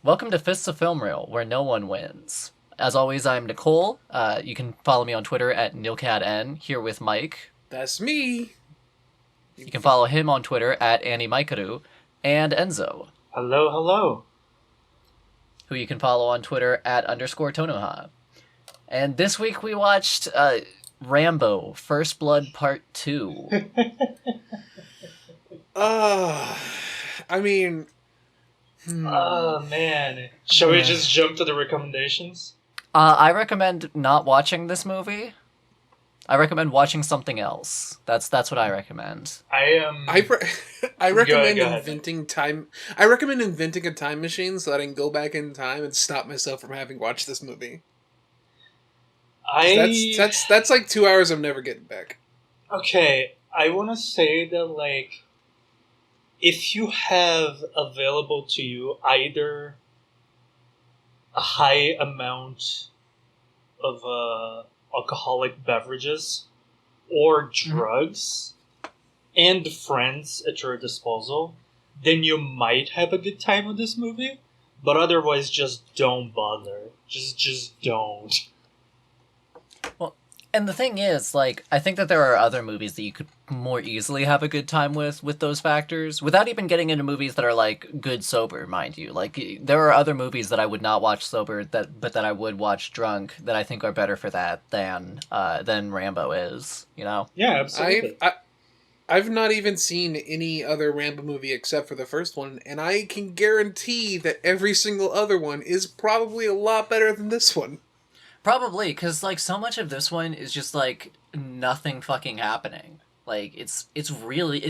Welcome to Fists of Filmreel, where no one wins. As always, I'm Nicole. You can follow me on Twitter at NilCadN, here with Mike. That's me. You can follow him on Twitter at AnnieMaikaru, and Enzo, Hello, hello. who you can follow on Twitter at _Tonoha. And this week we watched Rambo, First Blood Part 2. I mean... Oh, man. Shall we just jump to the recommendations? I recommend not watching this movie. I recommend watching something else. That's what I recommend. I recommend Go ahead. inventing time. I recommend inventing a time machine so that I can go back in time and stop myself from having watched this movie. That's like 2 hours I'm never getting back. Okay, I want to say that, like, if you have available to you either a high amount of alcoholic beverages or drugs and friends at your disposal, then you might have a good time with this movie. But otherwise, just don't bother. Just don't. Well, and the thing is, like, I think that there are other movies that you could more easily have a good time with those factors, without even getting into movies that are, like, good sober, mind you. Like, there are other movies that I would not watch sober, but that I would watch drunk, that I think are better for that than Rambo is, you know? Yeah, absolutely. I've not even seen any other Rambo movie except for the first one, and I can guarantee that every single other one is probably a lot better than this one. Probably, because, like, so much of this one is just, like, nothing fucking happening. Like, it's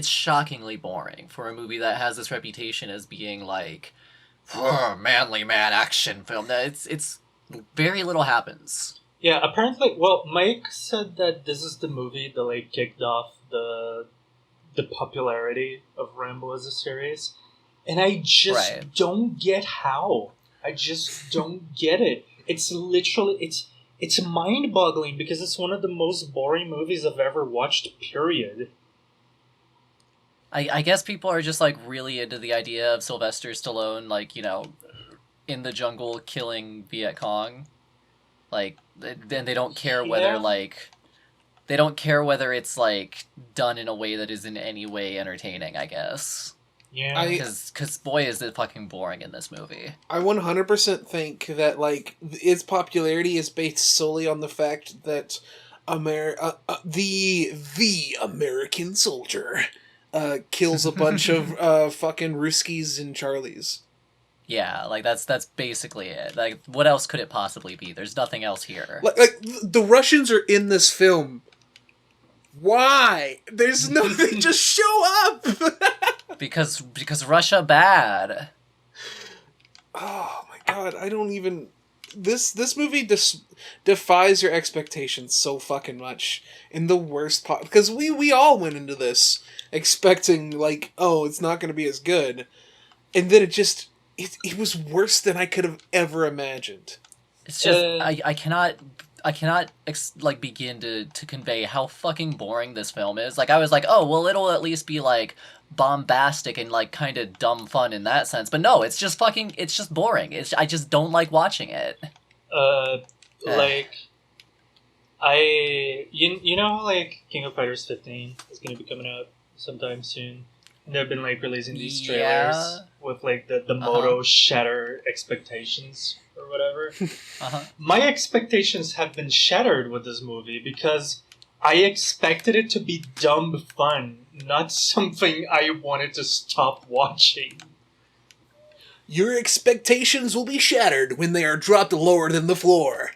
shockingly boring for a movie that has this reputation as being, like, manly man action film. It's very little happens. Yeah, apparently, well, Mike said that this is the movie that, like, kicked off the popularity of Rambo as a series, and I just don't get how. I just don't get it. It's literally it's mind-boggling because it's one of the most boring movies I've ever watched. Period. I guess people are just, like, really into the idea of Sylvester Stallone, like, you know, in the jungle killing Viet Cong. Like, then they don't care whether, like, they don't care whether it's, like, done in a way that is in any way entertaining, I guess. Yeah. Because boy, is it fucking boring in this movie. I 100% think that, like, its popularity is based solely on the fact that the American soldier kills a bunch of fucking Ruskies and Charlies. Yeah, like, that's basically it. Like, what else could it possibly be? There's nothing else here. Like the Russians are in this film. Why? There's no. They just show up. because Russia bad. Oh my god! I don't even. This movie defies your expectations so fucking much in the worst part, because we all went into this expecting, like, oh, it's not going to be as good, and then it was worse than I could have ever imagined. It's just I cannot like begin to convey how fucking boring this film is. Like, I was like, oh well, it'll at least be, like, bombastic and, like, kind of dumb fun in that sense. But no, it's just boring. I just don't like watching it. Like, you know, like, King of Fighters 15 is gonna be coming out sometime soon. And they've been, like, releasing these trailers with, like, the motto "Shatter Expectations" or whatever. My expectations have been shattered with this movie because I expected it to be dumb fun, not something I wanted to stop watching. Your expectations will be shattered when they are dropped lower than the floor.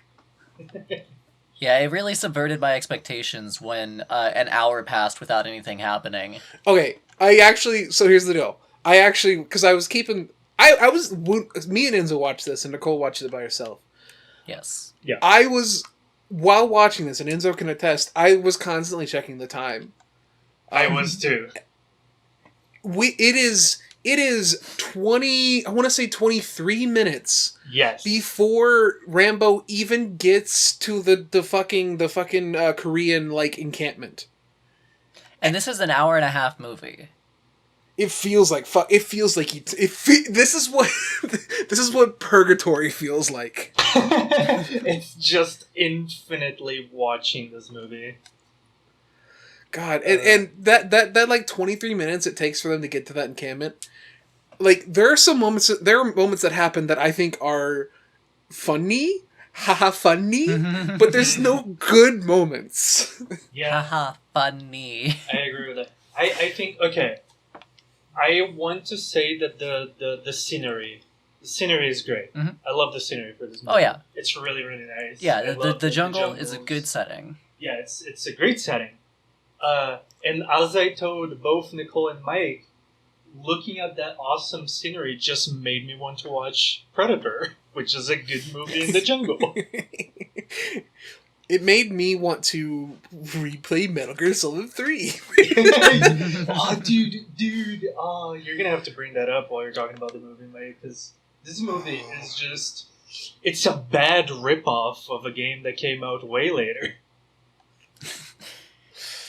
Yeah, it really subverted my expectations when an hour passed without anything happening. Okay, so here's the deal. Because I was keeping... me and Enzo watched this, and Nicole watched it by herself. Yes. Yeah. While watching this, and Enzo can attest, I was constantly checking the time. I was too. It is 20, I want to say 23 minutes. Yes. Before Rambo even gets to the fucking Korean, like, encampment. And this is an hour and a half movie. It feels like fuck. It feels like this is what this is what purgatory feels like. It's just infinitely watching this movie. God, and that like 23 minutes it takes for them to get to that encampment. Like there are moments that happen that I think are funny, haha funny, but there's no good moments. Yeah, Haha, funny. I agree with that. I think okay. I want to say that the scenery is great. Mhm. I love the scenery for this movie. Oh yeah, It's really really nice. yeah. I love The jungle is a jungles. good setting. Yeah, it's a great setting. And as I told both Nicole and Mike, looking at that awesome scenery just made me want to watch Predator, which is a good movie in the jungle. It made me want to replay Metal Gear Solid 3. Oh, dude. Oh, you're gonna have to bring that up while you're talking about the movie, Mike, because this movie is just... It's a bad ripoff of a game that came out way later.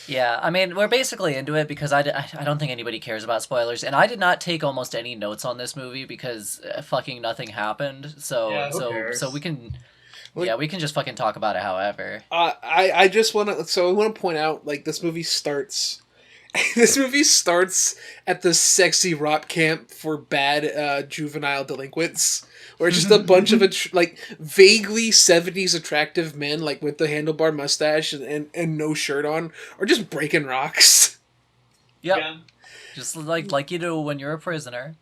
Yeah, I mean, we're basically into it because I don't think anybody cares about spoilers, and I did not take almost any notes on this movie because fucking nothing happened. So Yeah, who cares? so we can we can just fucking talk about it however. I just want to... So I want to point out, like, this movie starts... This movie starts at the sexy rock camp for bad juvenile delinquents, where it's just a bunch of like vaguely 70s attractive men, like with the handlebar mustache and no shirt on, or just breaking rocks. Yep. Yeah. Just like you do when you're a prisoner.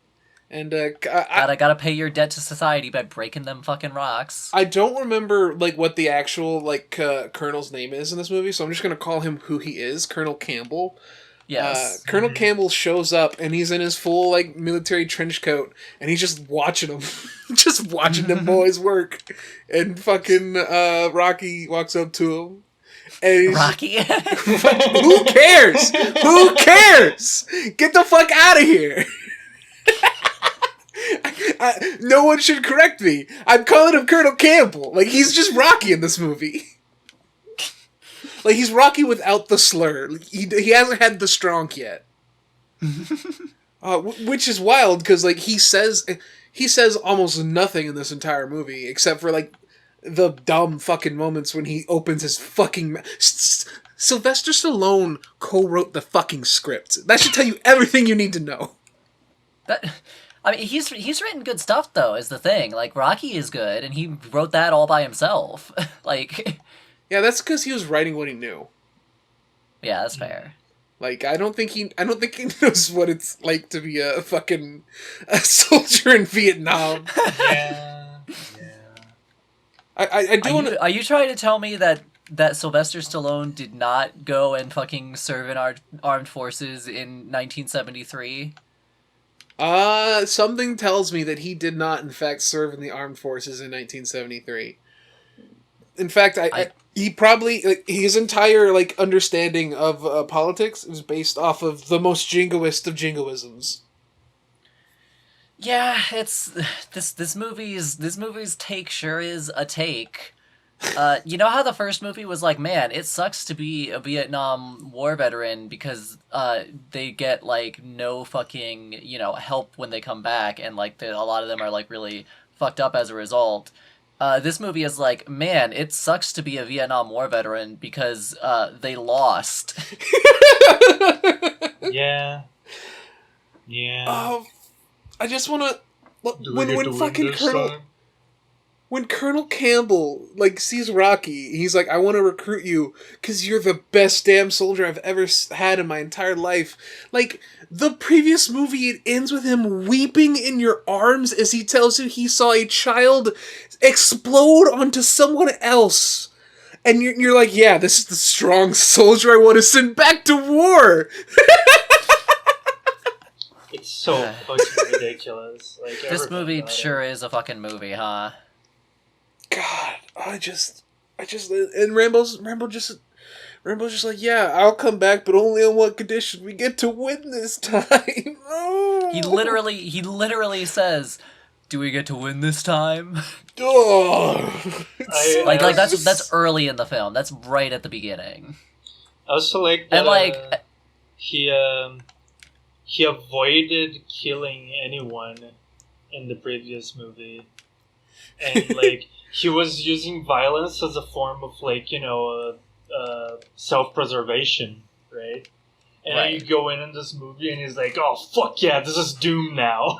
And Gotta pay your debt to society by breaking them fucking rocks. I don't remember like what the actual like Colonel's name is in this movie, so I'm just gonna call him who he is, Colonel Campbell. Yes. Colonel Campbell shows up and he's in his full like military trench coat and he's just watching them, just watching them boys work. And fucking Rocky walks up to him. And he's, Rocky. who cares? Who cares? Get the fuck out of here! No one should correct me. I'm calling him Colonel Campbell. Like he's just Rocky in this movie. Like, he's Rocky without the slur. He hasn't had the stronk yet. Which is wild, because, like, he says almost nothing in this entire movie, except for, like, the dumb fucking moments when he opens his fucking... Sylvester Stallone co-wrote the fucking script. That should tell you everything you need to know. I mean, he's written good stuff, though, is the thing. Like, Rocky is good, and he wrote that all by himself. Like... Yeah, that's because he was writing what he knew. Yeah, that's fair. Like, I don't think he knows what it's like to be a fucking soldier in Vietnam. Yeah. I do want to... Are you trying to tell me that Sylvester Stallone did not go and fucking serve in our armed forces in 1973? Something tells me that he did not, in fact, serve in the armed forces in 1973. In fact, he probably, like, his entire, like, understanding of politics is based off of the most jingoist of jingoisms. Yeah, it's this movie's take sure is a take. You know how the first movie was like, man, it sucks to be a Vietnam War veteran because they get like no fucking help when they come back, and like a lot of them are like really fucked up as a result. This movie is like, man, it sucks to be a Vietnam War veteran because they lost. Yeah. I just want to when Colonel Campbell like sees Rocky, he's like, I want to recruit you because you're the best damn soldier I've ever had in my entire life. Like, the previous movie, it ends with him weeping in your arms as he tells you he saw a child explode onto someone else. And you're like, yeah, this is the strong soldier I want to send back to war. It's so fucking ridiculous. Like, This movie sure is a fucking movie, huh? God, I just, and Rambo's just like, yeah, I'll come back, but only on one condition: we get to win this time. Oh. He literally says, "Do we get to win this time?" Oh. Like that's early in the film. That's right at the beginning. I also like that. And like, he he avoided killing anyone in the previous movie, and like he was using violence as a form of like self-preservation, right? And then you Right. go in this movie and he's like, "Oh fuck yeah, this is Doom now."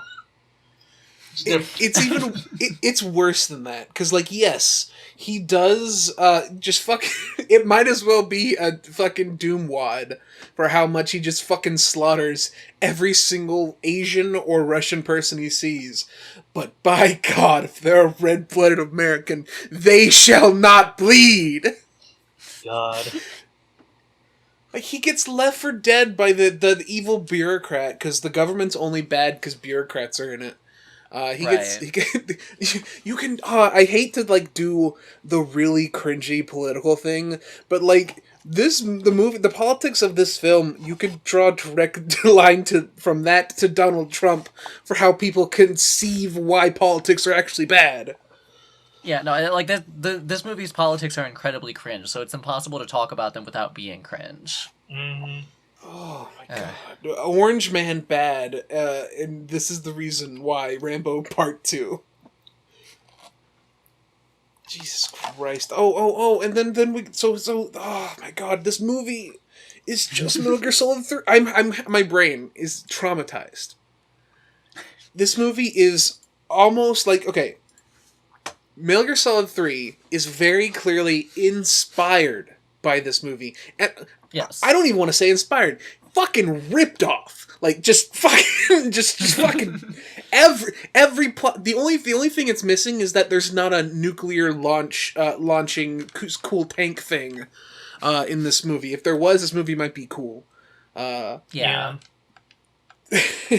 It's worse than that, because like, yes, he does just fuck. It might as well be a fucking Doom wad for how much he just fucking slaughters every single Asian or Russian person he sees. But by God, if they're a red-blooded American, they shall not bleed. God. Like, he gets left for dead by the evil bureaucrat, because the government's only bad because bureaucrats are in it. You can, I hate to, like, do the really cringy political thing, but, like, the politics of this film, you could draw a direct line from that to Donald Trump for how people conceive why politics are actually bad. Yeah, no, like this movie's politics are incredibly cringe, so it's impossible to talk about them without being cringe. Mm-hmm. Oh my God. Orange Man bad, and this is the reason why Rambo Part 2. Jesus Christ. Oh, and then we, oh my God, this movie is just Metal Gear Solid 3. My brain is traumatized. This movie is almost like, okay, Metal Gear Solid 3 is very clearly inspired by this movie. And Yes. I don't even want to say inspired. Fucking ripped off. Like, just fucking, just fucking every plot. The only thing it's missing is that there's not a nuclear launching cool tank thing, in this movie. If there was, this movie might be cool. Yeah.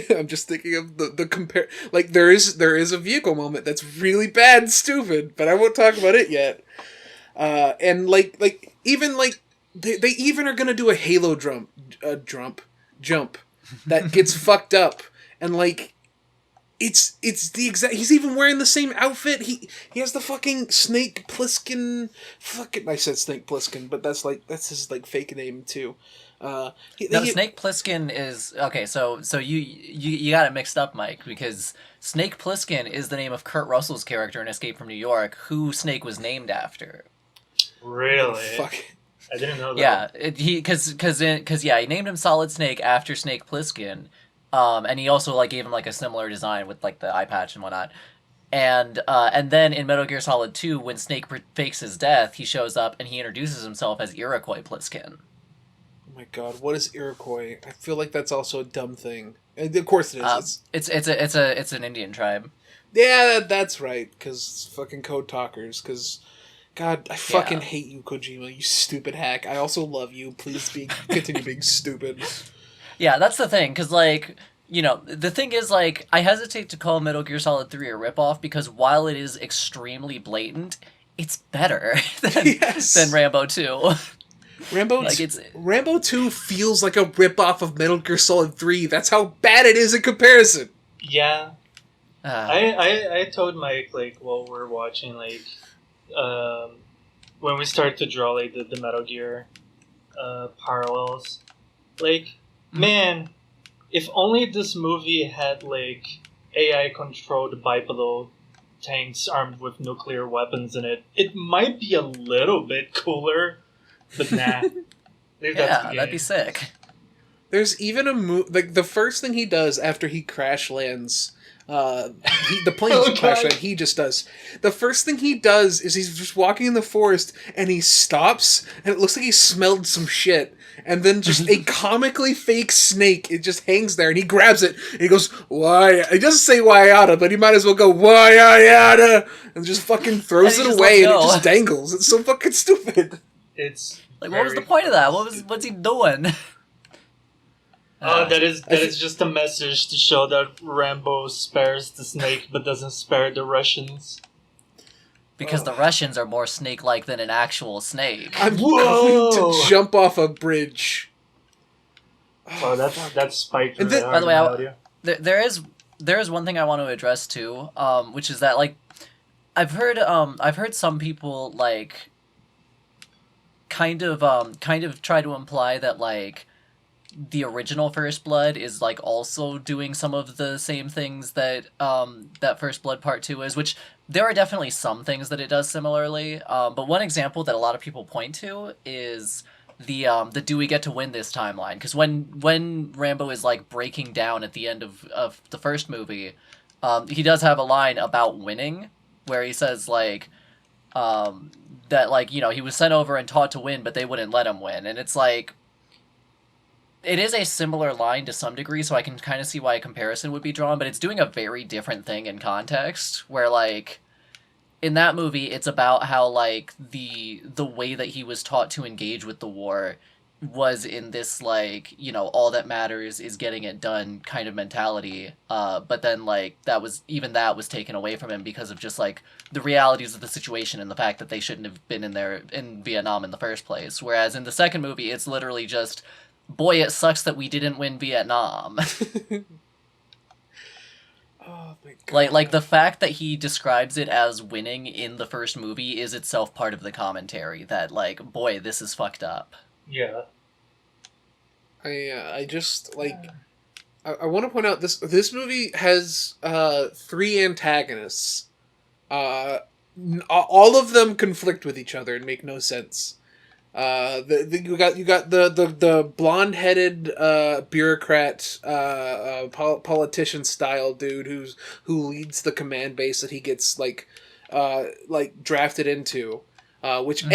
I'm just thinking of the compare. Like, there is a vehicle moment that's really bad and stupid, but I won't talk about it yet. And even they even are gonna do a Halo jump that gets fucked up, and like it's the exact. He's even wearing the same outfit. He has the fucking Snake Plissken. Fucking, I said Snake Plissken, but that's his like fake name too. Snake Plissken is okay. So you got it mixed up, Mike, because Snake Plissken is the name of Kurt Russell's character in Escape from New York, who Snake was named after. Really? Fuck. I didn't know that. Yeah, he named him Solid Snake after Snake Plissken, and he also like gave him like a similar design with like the eye patch and whatnot. And then in Metal Gear Solid 2, when Snake fakes his death, he shows up and he introduces himself as Iroquois Plissken. Oh my God, what is Iroquois? I feel like that's also a dumb thing. And of course it is. It's an Indian tribe. Yeah, that's right. Because fucking code talkers. Because, God, I fucking hate you, Kojima. You stupid hack. I also love you. Please continue being stupid. Yeah, that's the thing. Because like, the thing is, like, I hesitate to call Metal Gear Solid 3 a ripoff because while it is extremely blatant, it's better than Rambo 2. Rambo 2 feels like a ripoff of Metal Gear Solid 3. That's how bad it is in comparison. Yeah. I told Mike, like, while we're watching, like, when we start to draw, like, the Metal Gear parallels, like, man, if only this movie had, like, AI-controlled bipedal tanks armed with nuclear weapons in it, it might be a little bit cooler, but nah. That'd be sick. There's even a like the first thing he does after he crash lands, the plane doesn't crash land, he just does. The first thing he does is he's just walking in the forest and he stops and it looks like he smelled some shit, and then just a comically fake snake, it just hangs there and he grabs it and he goes, "Why?" He doesn't say "Whyada," but he might as well go "Whyada," and just fucking throws it away and it just dangles. It's so fucking stupid. It's like, what was the point of that? What's he doing? That is just a message to show that Rambo spares the snake but doesn't spare the Russians. Because the Russians are more snake-like than an actual snake. I'm going to jump off a bridge. Oh, that's spiked. And by the way, there is one thing I want to address too, which is that, like, I've heard some people like kind of try to imply that, like, the original First Blood is like also doing some of the same things that that First Blood Part 2 is, which there are definitely some things that it does similarly. But one example that a lot of people point to is the do we get to win this timeline? Because when Rambo is like breaking down at the end of the first movie, he does have a line about winning where he says like that like, you know, he was sent over and taught to win, but they wouldn't let him win. And it's like, it is a similar line to some degree, so I can kind of see why a comparison would be drawn, but it's doing a very different thing in context, where, like, in that movie, it's about how, like, the way that he was taught to engage with the war was in this, like, you know, all that matters is getting it done kind of mentality, but then, like, that was taken away from him because of just, like, the realities of the situation and the fact that they shouldn't have been in Vietnam in the first place, whereas in the second movie, it's literally just, boy, it sucks that we didn't win Vietnam. Oh my god. Like the fact that he describes it as winning in the first movie is itself part of the commentary that, like, boy, this is fucked up. Yeah. I just like I want to point out this movie has 3 antagonists. All of them conflict with each other and make no sense. You got the blonde-headed bureaucrat politician style dude who leads the command base that he gets like drafted into. Which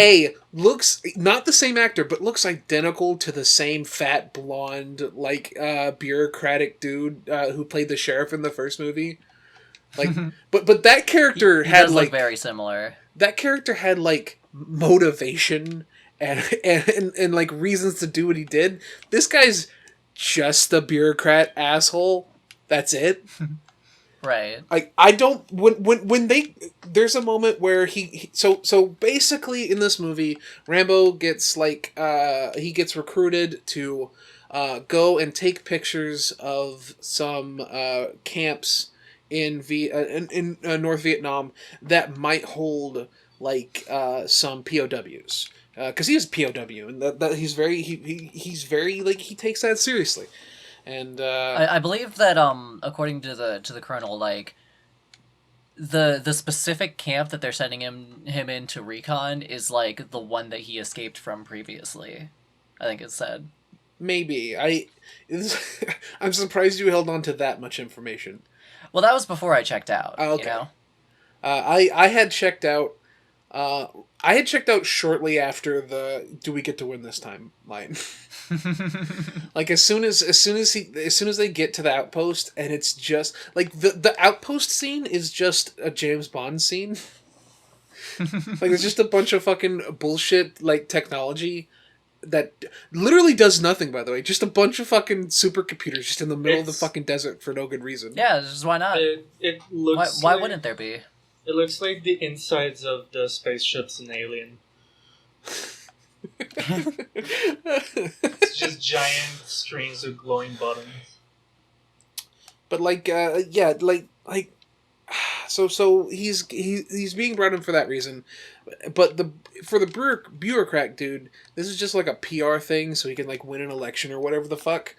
looks not the same actor, but looks identical to the same fat blonde bureaucratic dude who played the sheriff in the first movie. Like, but that character he had does like look very similar. That character had like motivation and like reasons to do what he did. This guy's just a bureaucrat asshole. That's it. Right. Like, I don't when they there's a moment where so basically in this movie Rambo gets like he gets recruited to go and take pictures of some camps in North Vietnam that might hold like some POWs because he is POW and that he's very like he takes that seriously. And I believe that according to the colonel, like the specific camp that they're sending him in to recon is like the one that he escaped from previously. I think it said. Maybe I'm surprised you held on to that much information. Well, that was before I checked out. Okay. You know? I had checked out. I had checked out shortly after the "Do we get to win this time?" line. Like as soon as they get to the outpost, and it's just like the outpost scene is just a James Bond scene. Like there's just a bunch of fucking bullshit like technology that literally does nothing. By the way, just a bunch of fucking supercomputers just in the middle of the fucking desert for no good reason. Yeah, just why not? It looks. Why wouldn't there be? It looks like the insides of the spaceships in Alien. It's just giant strings of glowing buttons. But so he's being brought in for that reason, but for the bureaucrat dude, this is just like a PR thing, so he can like win an election or whatever the fuck.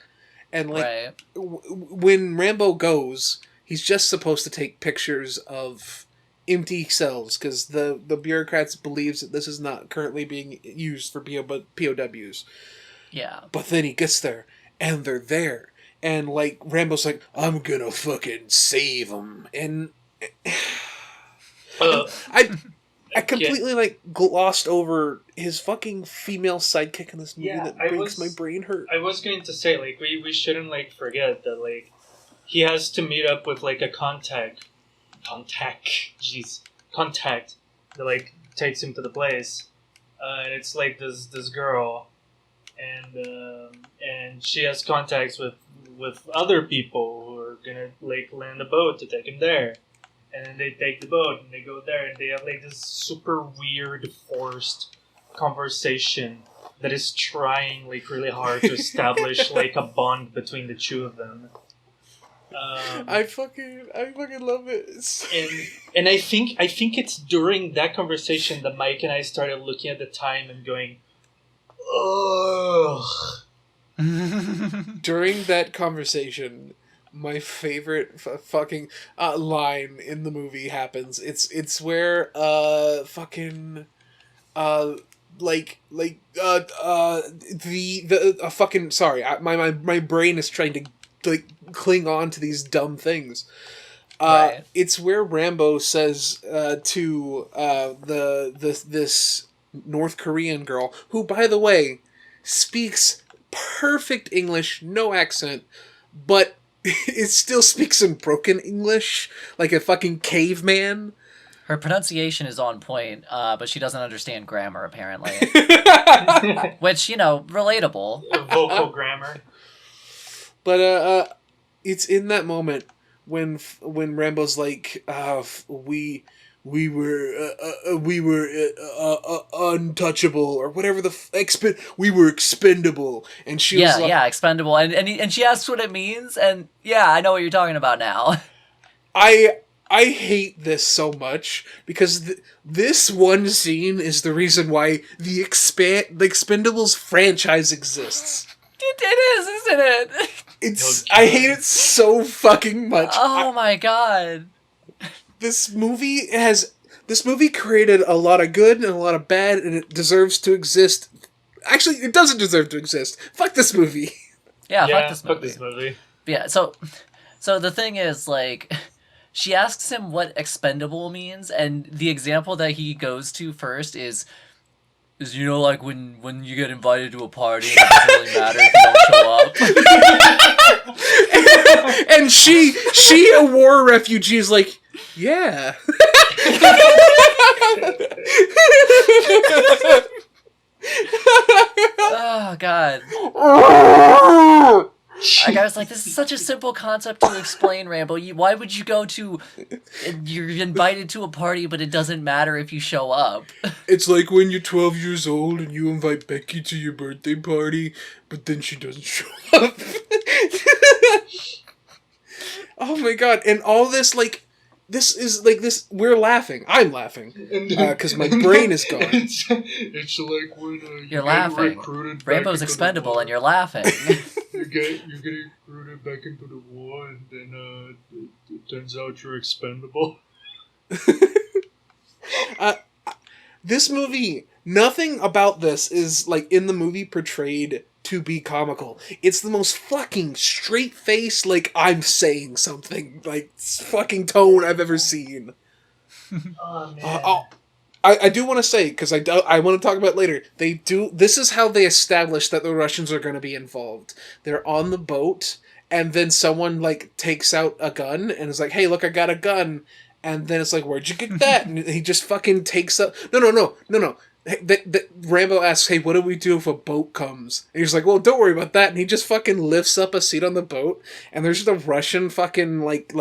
And like Right. When Rambo goes, he's just supposed to take pictures of empty cells because the bureaucrats believes that this is not currently being used for POWs. Yeah. But then he gets there and they're there, and like Rambo's like, I'm gonna fucking save them, and I completely like glossed over his fucking female sidekick in this movie that makes my brain hurt. I was going to say like we shouldn't like forget that like he has to meet up with like a contact that like takes him to the place, and it's like this girl, and she has contacts with other people who are gonna like land a boat to take him there, and then they take the boat and they go there and they have like this super weird forced conversation that is trying like really hard to establish like a bond between the two of them. I fucking love it. And I think it's during that conversation that Mike and I started looking at the time and going, ugh. During that conversation, my favorite fucking line in the movie happens. It's where fucking the fucking sorry, my brain is trying to like cling on to these dumb things. Right. It's where Rambo says to this North Korean girl, who, by the way, speaks perfect English, no accent, but it still speaks in broken English, like a fucking caveman. Her pronunciation is on point, but she doesn't understand grammar, apparently. Which, relatable. Vocal grammar. But it's in that moment when Rambo's like, we were untouchable or whatever we were expendable, and she was like, expendable, and she asks what it means, and I know what you're talking about now. I hate this so much because this one scene is the reason why the Expendables franchise exists. It is, isn't it? I hate it so fucking much. Oh my god. This movie created a lot of good and a lot of bad, and it deserves to exist. Actually, it doesn't deserve to exist. Fuck this movie. Yeah, fuck this movie. Yeah, so the thing is, like, she asks him what expendable means, and the example that he goes to first is like when you get invited to a party and it doesn't really matter if you don't show up. And she a war refugee is like, yeah. Oh god. Like, I was like, this is such a simple concept to explain, Rambo. Why would you go to... You're invited to a party, but it doesn't matter if you show up. It's like when you're 12 years old and you invite Becky to your birthday party, but then she doesn't show up. Oh my god, and all this, like... This is, like, this... We're laughing. I'm laughing. Because my brain is gone. It's like when you're laughing. Rambo's expendable and you're laughing. You're getting recruited back into the war, and then it turns out you're expendable. This movie, nothing about this is, like, in the movie portrayed to be comical. It's the most fucking straight-faced, like, I'm saying something, like, fucking tone I've ever seen. Oh, man. I do want to say, because I want to talk about it later, this is how they establish that the Russians are going to be involved. They're on the boat, and then someone, like, takes out a gun, and is like, hey, look, I got a gun. And then it's like, where'd you get that? And he just fucking takes up... No. Rambo asks, hey, what do we do if a boat comes? And he's like, well, don't worry about that. And he just fucking lifts up a seat on the boat, and there's just a Russian fucking, like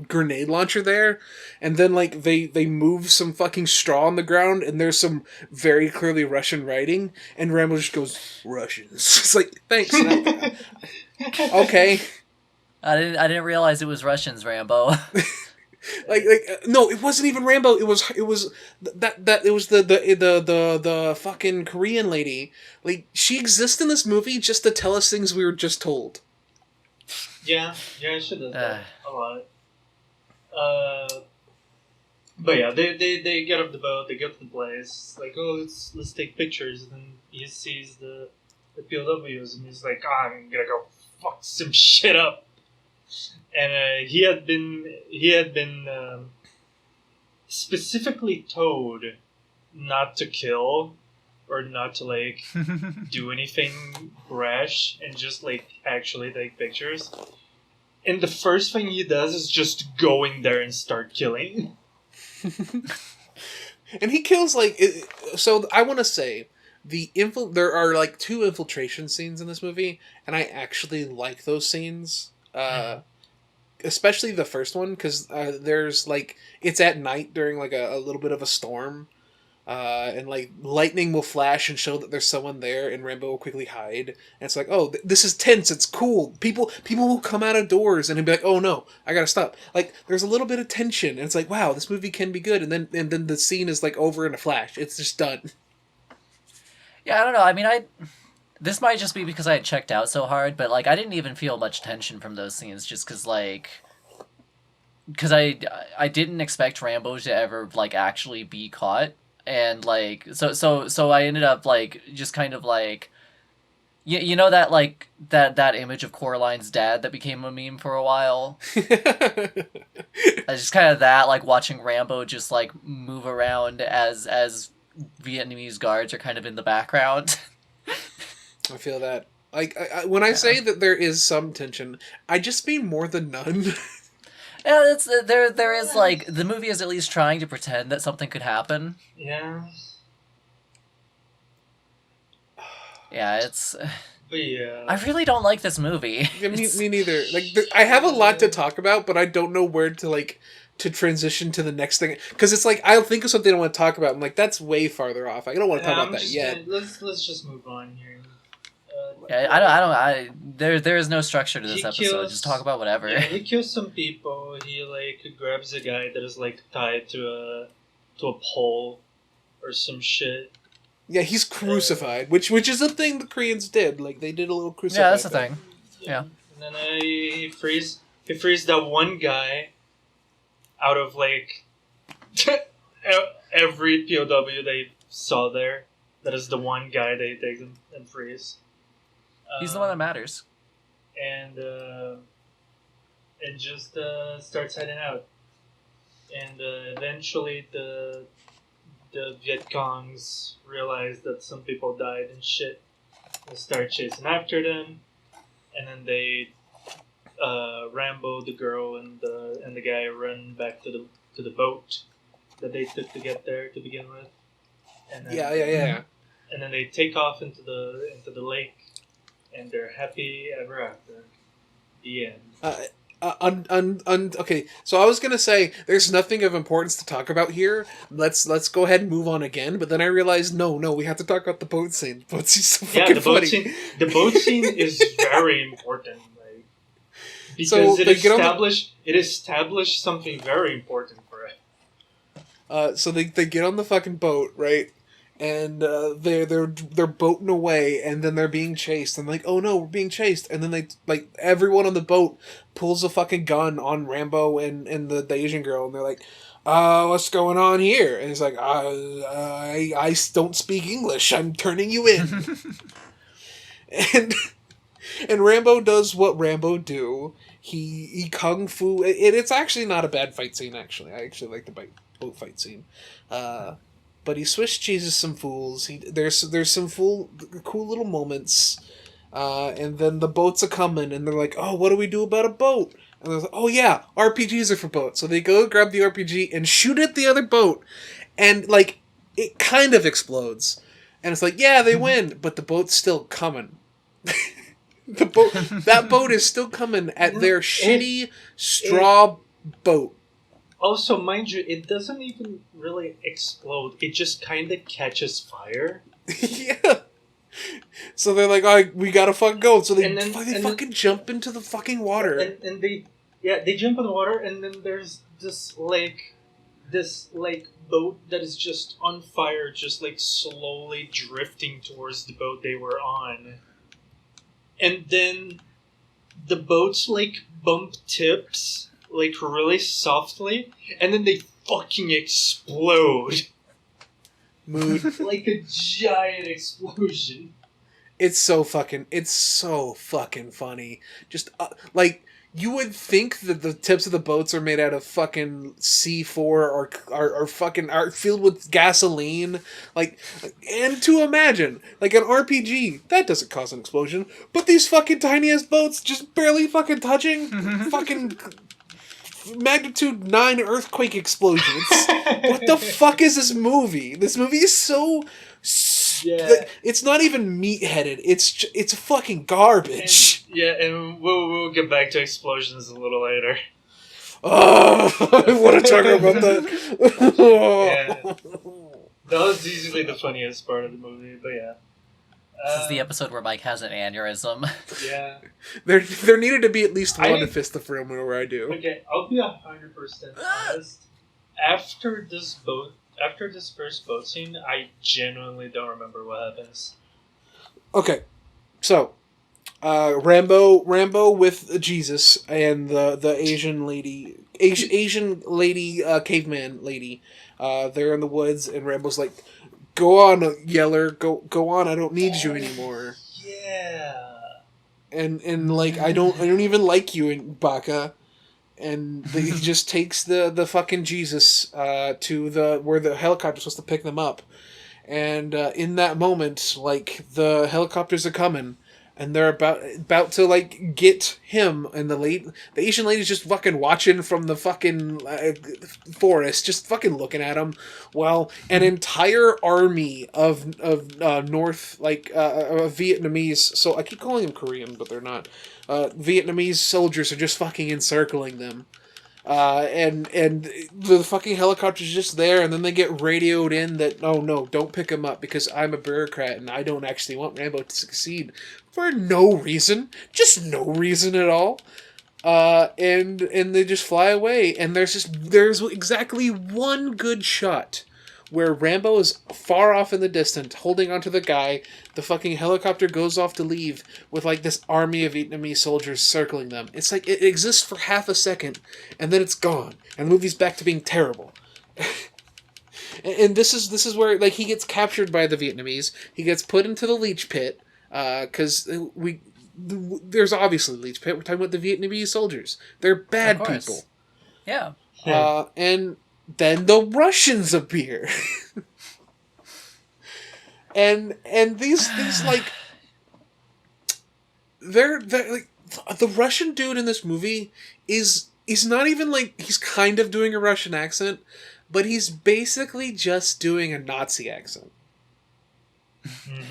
grenade launcher there. And then, like, they move some fucking straw on the ground, and there's some very clearly Russian writing, and Rambo just goes, Russians. It's like, thanks. Okay. I didn't realize it was Russians, Rambo. No, it wasn't even Rambo. It was the fucking Korean lady. Like, she exists in this movie just to tell us things we were just told. Yeah, she does that a lot. But yeah, they get off the boat, they get to the place, like, oh, let's take pictures, and then he sees the POWs, and he's like, oh, I'm gonna go fuck some shit up. And he had been specifically told not to kill or not to, like, do anything rash and just, like, actually take pictures. And the first thing he does is just go in there and start killing. And he kills, like... So, I want to say, there are, like, 2 infiltration scenes in this movie, and I actually like those scenes. Especially the first one, because there's, like... It's at night during, like, a little bit of a storm. And, like, lightning will flash and show that there's someone there, and Rambo will quickly hide. And it's like, oh, this is tense, it's cool. People will come out of doors, and he'll be like, oh no, I gotta stop. Like, there's a little bit of tension, and it's like, wow, this movie can be good. And then the scene is, like, over in a flash. It's just done. Yeah, I don't know. I mean, this might just be because I had checked out so hard, but like I didn't even feel much tension from those scenes, just because I didn't expect Rambo to ever like actually be caught, and like so I ended up like just kind of like you know that like that image of Coraline's dad that became a meme for a while. Just kind of that, like watching Rambo just like move around as Vietnamese guards are kind of in the background. I feel that. Like when I say that there is some tension, I just mean more than none. Yeah, it's there is like the movie is at least trying to pretend that something could happen. Yeah. Yeah, it's. But yeah. I really don't like this movie. Yeah, me neither. Like I have a lot to talk about, but I don't know where to transition to the next thing, because it's like I'll think of something I want to talk about. I'm like, that's way farther off. I don't want to talk about that yet. Let's just move on here. There is no structure to this episode. Just talk about whatever. Yeah, he kills some people. He like grabs a guy that is like tied to a pole or some shit. Yeah, he's crucified, which is a thing the Koreans did. Like they did a little crucified. Yeah, that's the thing. Yeah. And then he frees that one guy out of like every POW they saw there. That is the one guy they take and frees. He's the one that matters. And just starts heading out. And eventually the Viet Congs realize that some people died and shit. They start chasing after them, and then they Rambo, the girl, and the guy run back to the boat that they took to get there to begin with. And then, Yeah. And then they take off into the lake, and they're happy ever after. The end. Okay, so I was gonna say there's nothing of importance to talk about here. Let's go ahead and move on again. But then I realized no, we have to talk about the boat scene. The boat scene's so fucking funny. The boat scene is very important, like, because it established something very important for it. So they get on the fucking boat, right? And they're boating away, and then they're being chased, and like, oh no, we're being chased, and then they like everyone on the boat pulls a fucking gun on Rambo and the Asian girl, and they're like, what's going on here? And he's like, I don't speak English, I'm turning you in. and Rambo does what Rambo do. He kung fu. It's actually not a bad fight scene. Actually, I actually like the boat fight scene. But he Swiss cheeses some fools. There's some cool little moments, and then the boats are coming, and they're like, "Oh, what do we do about a boat?" And they're like, "Oh yeah, RPGs are for boats." So they go grab the RPG and shoot at the other boat, and like it kind of explodes, and it's like, yeah, they win, but the boat's still coming. That boat is still coming at their shitty straw boat. Also, mind you, it doesn't even really explode. It just kind of catches fire. Yeah. So they're like, "Oh, we gotta fucking go." So they fucking jump into the fucking water. And they jump in the water, and then there's this boat that is just on fire, just like slowly drifting towards the boat they were on. And then the boat's like bump tips like really softly, and then they fucking explode. Mood. Like a giant explosion. It's so fucking funny. Just like you would think that the tips of the boats are made out of fucking C4 or are filled with gasoline, like, and to imagine like an RPG that doesn't cause an explosion, but these fucking tiny ass boats just barely fucking touching, fucking magnitude 9 earthquake explosions. What the fuck is this movie? This movie is so. Yeah. Like, it's not even meat-headed. It's fucking garbage. And we'll get back to explosions a little later. Oh, I want to talk about that. Yeah. That was easily the funniest part of the movie, but yeah. This is the episode where Mike has an aneurysm. Yeah. There needed to be at least one to fist the film where I do. Okay, I'll be 100% honest. After this first boat scene, I genuinely don't remember what happens. Okay, So, Rambo with Jesus and the Asian lady, caveman lady. They're in the woods, and Rambo's like, "Go on, Yeller, go on. I don't need you anymore." Yeah. And like I don't even like you, Baka. And he just takes the fucking Jesus to the where the helicopter's supposed to pick them up. And in that moment, like, the helicopters are coming, and they're about to like get him, and the Asian lady's just fucking watching from the fucking forest, just fucking looking at him. Well, an entire army of North Vietnamese. So I keep calling them Korean, but they're not. Vietnamese soldiers are just fucking encircling them. And the fucking helicopter's just there, and then they get radioed in that, oh no, don't pick him up because I'm a bureaucrat and I don't actually want Rambo to succeed for no reason, just no reason at all. And they just fly away, and there's exactly one good shot where Rambo is far off in the distance, holding onto the guy. The fucking helicopter goes off to leave with like this army of Vietnamese soldiers circling them. It's like it exists for half a second, and then it's gone, and the movie's back to being terrible. And this is where like he gets captured by the Vietnamese. He gets put into the leech pit because there's obviously leech pit. We're talking about the Vietnamese soldiers. They're bad people. Yeah. And then the Russians appear. and these like they're like the Russian dude in this movie is not even like he's kind of doing a Russian accent, but he's basically just doing a Nazi accent.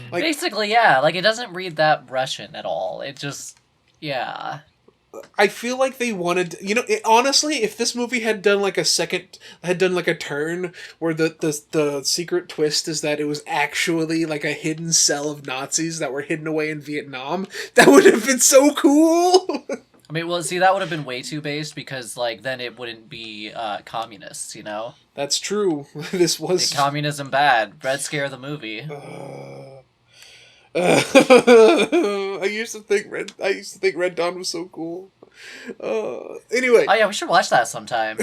Like, basically, yeah. Like, it doesn't read that Russian at all. It just, yeah. I feel like they wanted, honestly, if this movie had done like a turn where the secret twist is that it was actually like a hidden cell of Nazis that were hidden away in Vietnam, that would have been so cool. I mean, well, see, that would have been way too based because, like, then it wouldn't be communists, you know? That's true. This was like, communism bad. Red Scare the movie. I used to think Red Dawn was so cool. Anyway. Oh yeah, we should watch that sometime.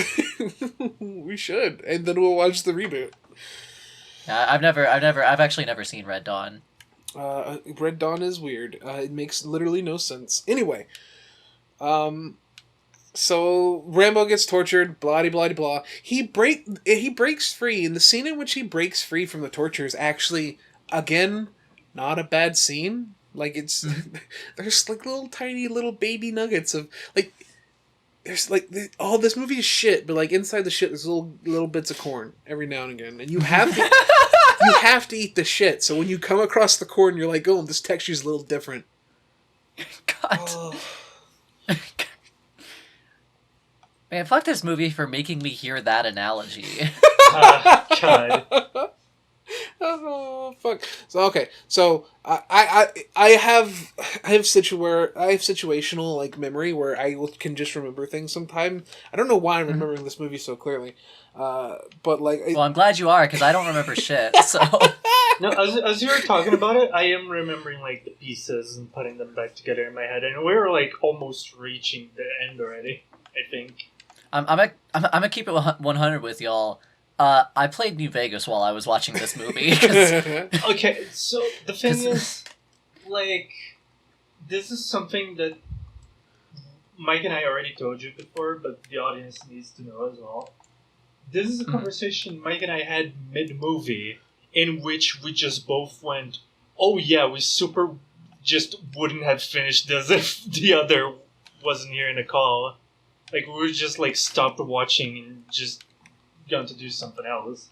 We should, and then we'll watch the reboot. I've actually never seen Red Dawn. Red Dawn is weird. It makes literally no sense. Anyway, so Rambo gets tortured. Blah blah blah. He breaks free, and the scene in which he breaks free from the torture is actually, again, not a bad scene. Like, it's there's like little tiny little baby nuggets of like there's like this movie is shit, but like inside the shit there's little bits of corn every now and again, and you have to eat the shit. So when you come across the corn, you're like, oh, this texture's a little different. God. Oh. Man, fuck this movie for making me hear that analogy. God. Oh fuck! So I have situational like memory where I can just remember things sometime. I don't know why I'm remembering this movie so clearly, but like. Well, I'm glad you are, because I don't remember shit. So. No, as you were talking about it, I am remembering like the pieces and putting them back together in my head, and we were like almost reaching the end already. I think. I'm gonna keep it 100 with y'all. I played New Vegas while I was watching this movie. Okay, so the thing is, like, this is something that Mike and I already told you before, but the audience needs to know as well. This is a conversation Mike and I had mid-movie in which we just both went, oh yeah, we super just wouldn't have finished this if the other wasn't here in the call. Like, we were just, like, stopped watching and just gone to do something else.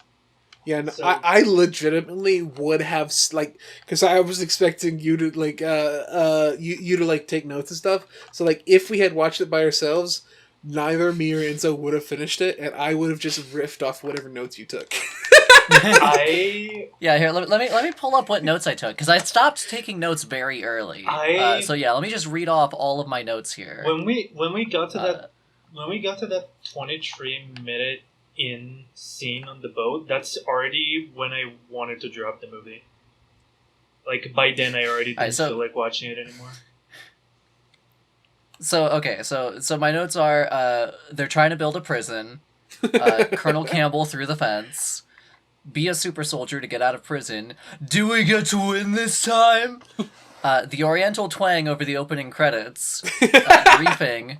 Yeah, no, so, I legitimately would have, like, because I was expecting you to, like, you to, like, take notes and stuff. So, like, if we had watched it by ourselves, neither me or Enzo would have finished it, and I would have just riffed off whatever notes you took. Yeah, here, let me pull up what notes I took, because I stopped taking notes very early. So yeah, let me just read off all of my notes here. When we got to that 23-minute scene on the boat, that's already when I wanted to drop the movie. Like by then, I already didn't so- feel like watching it anymore. So my notes are they're trying to build a prison. Colonel Campbell through the fence. Be a super soldier to get out of prison. Do we get to win this time? The Oriental twang over the opening credits. Briefing.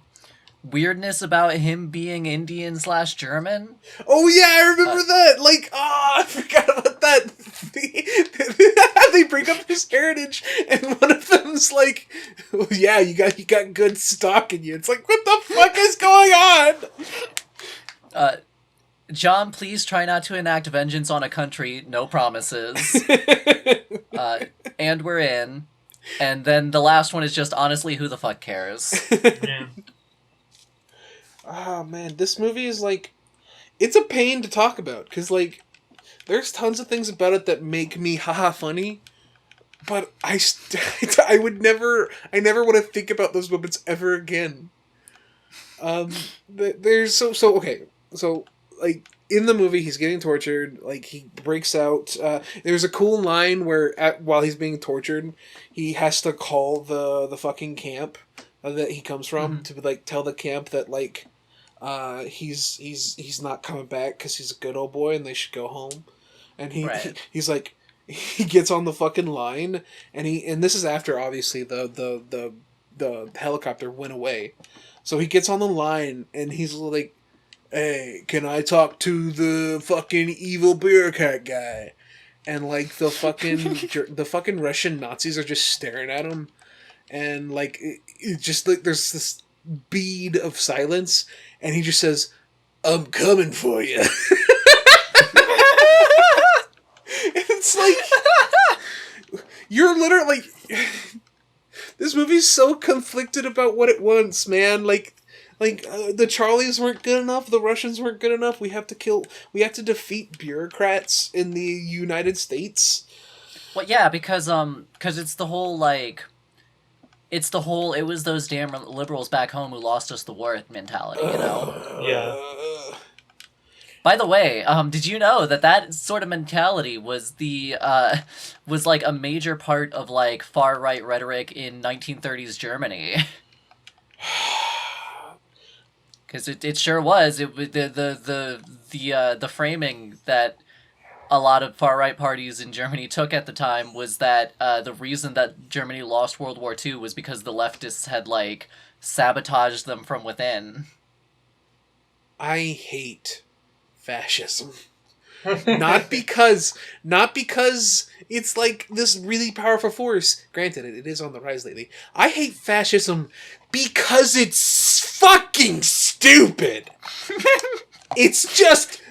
Weirdness about him being Indian/German. Oh yeah, I remember that. Like, I forgot about that. They bring up his heritage, and one of them's like, oh, "Yeah, you got good stock in you." It's like, what the fuck is going on? John, please try not to enact vengeance on a country. No promises. And we're in. And then the last one is just, honestly, who the fuck cares? Yeah. Oh man, this movie is like, it's a pain to talk about because like, there's tons of things about it that make me haha funny, but I never want to think about those moments ever again. There's okay, so like in the movie he's getting tortured, like he breaks out. There's a cool line where while he's being tortured, he has to call the fucking camp that he comes from to like tell the camp that like he's not coming back because he's a good old boy and they should go home, and he's like he gets on the fucking line and this is after obviously the helicopter went away, so he gets on the line and he's like, "Hey, can I talk to the fucking evil bureaucrat guy?" And like the fucking Russian Nazis are just staring at him, and like it just like there's this bead of silence, and he just says, "I'm coming for you." It's like you're literally this movie's so conflicted about what it wants, man. Like the Charlies weren't good enough, the Russians weren't good enough. We have to defeat bureaucrats in the United States. Well, yeah, because it's the whole like, it was those damn liberals back home who lost us the war mentality, you know? Yeah. By the way, did you know that sort of mentality was was like a major part of like far right rhetoric in 1930s Germany? Because it sure was. It was the framing that a lot of far right parties in Germany took at the time was that the reason that Germany lost World War II was because the leftists had like sabotaged them from within. I hate fascism. not because it's like this really powerful force. Granted, it is on the rise lately. I hate fascism because it's fucking stupid. It's just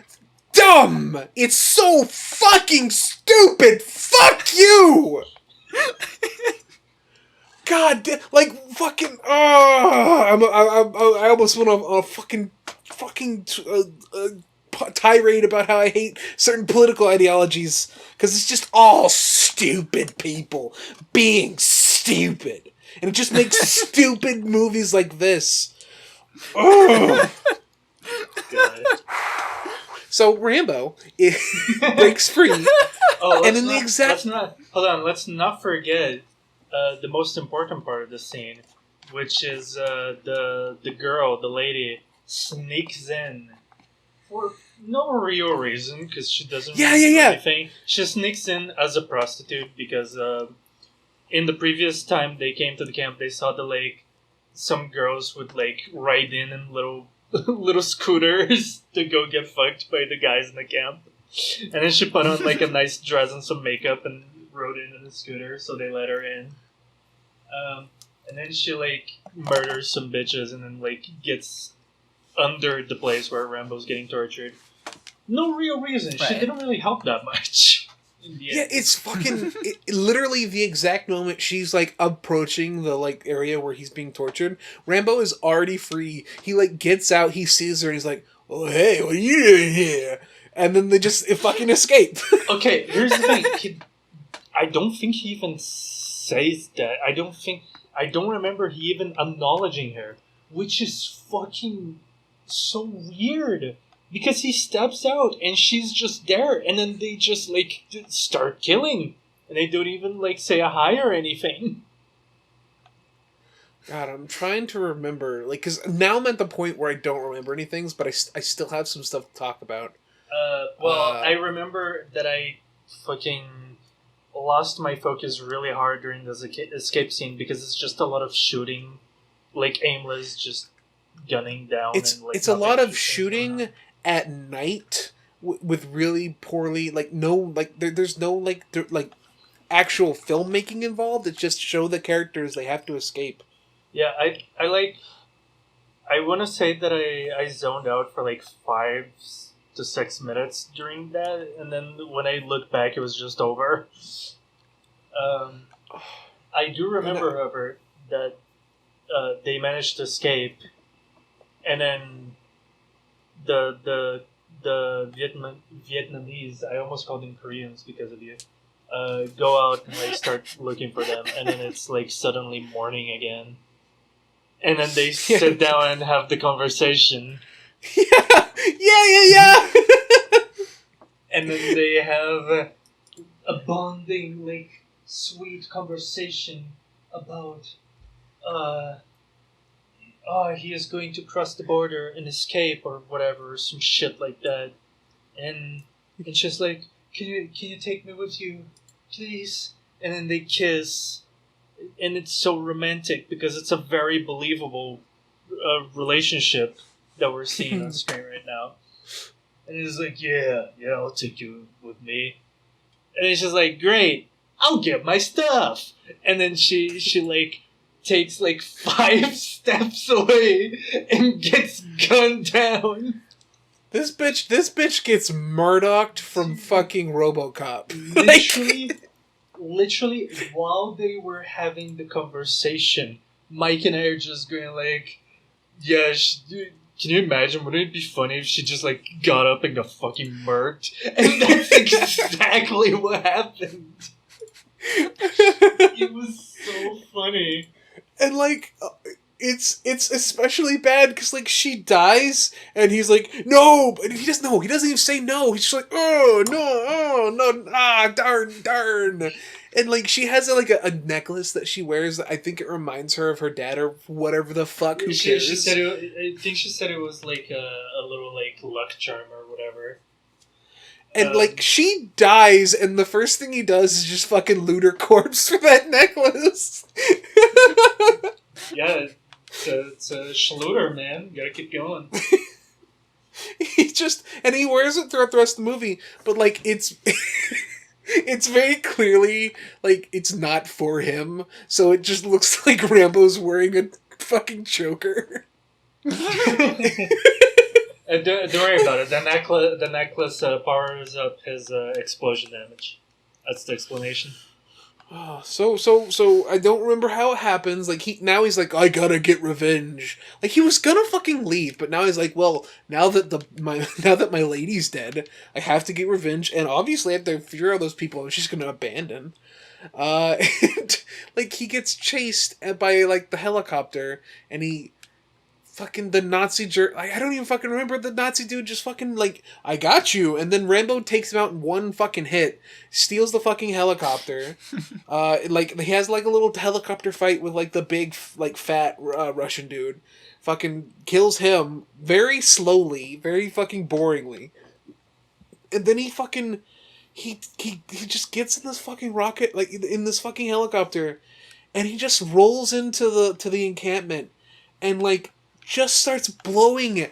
dumb. It's so fucking stupid. Fuck you. God, like fucking. I almost went on a fucking tirade about how I hate certain political ideologies because it's just all stupid people being stupid, and it just makes stupid movies like this. Oh. God. So Rambo breaks free, Oh, and in the exact let's not forget the most important part of the scene, which is the girl, the lady, sneaks in for no real reason because she doesn't do anything. She sneaks in as a prostitute because in the previous time they came to the camp, they saw the lake. Some girls would like ride in little scooters to go get fucked by the guys in the camp, and then she put on like a nice dress and some makeup and rode in the scooter, so they let her in. And then she like murders some bitches and then like gets under the place where Rambo's getting tortured. No real reason. Right. She didn't really help that much. Yeah, it's fucking literally the exact moment she's like approaching the like area where he's being tortured. Rambo is already free. He like gets out, he sees her, and he's like, "Oh hey, what are you doing here?" And then they just fucking escape. Okay, here's the thing. I don't think he even says that. I don't remember he even acknowledging her, which is fucking so weird. Because he steps out and she's just there, and then they just like start killing and they don't even like say a hi or anything. God, I'm trying to remember, like, because now I'm at the point where I don't remember any things, but I still have some stuff to talk about. I remember that I fucking lost my focus really hard during this escape scene because it's just a lot of shooting, like aimless, just gunning down. It's a lot of shooting at night with really poorly, like, no, like, there's no, like, actual filmmaking involved. It's just show the characters they have to escape. Yeah, I want to say that I zoned out for like 5 to 6 minutes during that, and then when I look back, it was just over. I do remember, however, that they managed to escape, and then the Vietnamese, I almost called them Koreans because of you, go out and like start looking for them, and then it's like suddenly morning again. And then they sit down and have the conversation. Yeah. And then they have a bonding, like, sweet conversation about, he is going to cross the border and escape or whatever, some shit like that. And it's just like, can you take me with you, please? And then they kiss. And it's so romantic because it's a very believable relationship that we're seeing on screen right now. And it's like, yeah, I'll take you with me. And it's just like, great, I'll get my stuff. And then she like takes like 5 steps away and gets gunned down. This bitch gets Murdocked from fucking RoboCop. Literally, while they were having the conversation, Mike and I are just going like, yeah, can you imagine? Wouldn't it be funny if she just like got up and got fucking murked? And that's exactly what happened. It was so funny. And like, it's especially bad because like she dies and he's like, no, but he doesn't know. He doesn't even say no. He's just like, no, darn. And like she has like a necklace that she wears that I think it reminds her of her dad or whatever the fuck. Who cares? She said I think she said it was like a little like luck charm or whatever. And like she dies, and the first thing he does is just fucking loot her corpse for that necklace. Yeah. It's a schluter, man. You gotta keep going. He wears it throughout the rest of the movie, but like it's it's very clearly like it's not for him, so it just looks like Rambo's wearing a fucking choker. Don't worry about it. The necklace powers up his explosion damage. That's the explanation. Oh, so I don't remember how it happens. Like he's like, I gotta get revenge. Like he was gonna fucking leave, but now he's like, well, now that my lady's dead, I have to get revenge, and obviously I have to figure out those people she's gonna abandon. And, like he gets chased by like the helicopter, and he fucking the Nazi jerk. I don't even fucking remember the Nazi dude just fucking like, I got you, and then Rambo takes him out in one fucking hit, steals the fucking helicopter. Like he has like a little helicopter fight with like the big like fat Russian dude. Fucking kills him very slowly, very fucking boringly, and then he just gets in this fucking rocket, like in this fucking helicopter, and he just rolls into the encampment, and like just starts blowing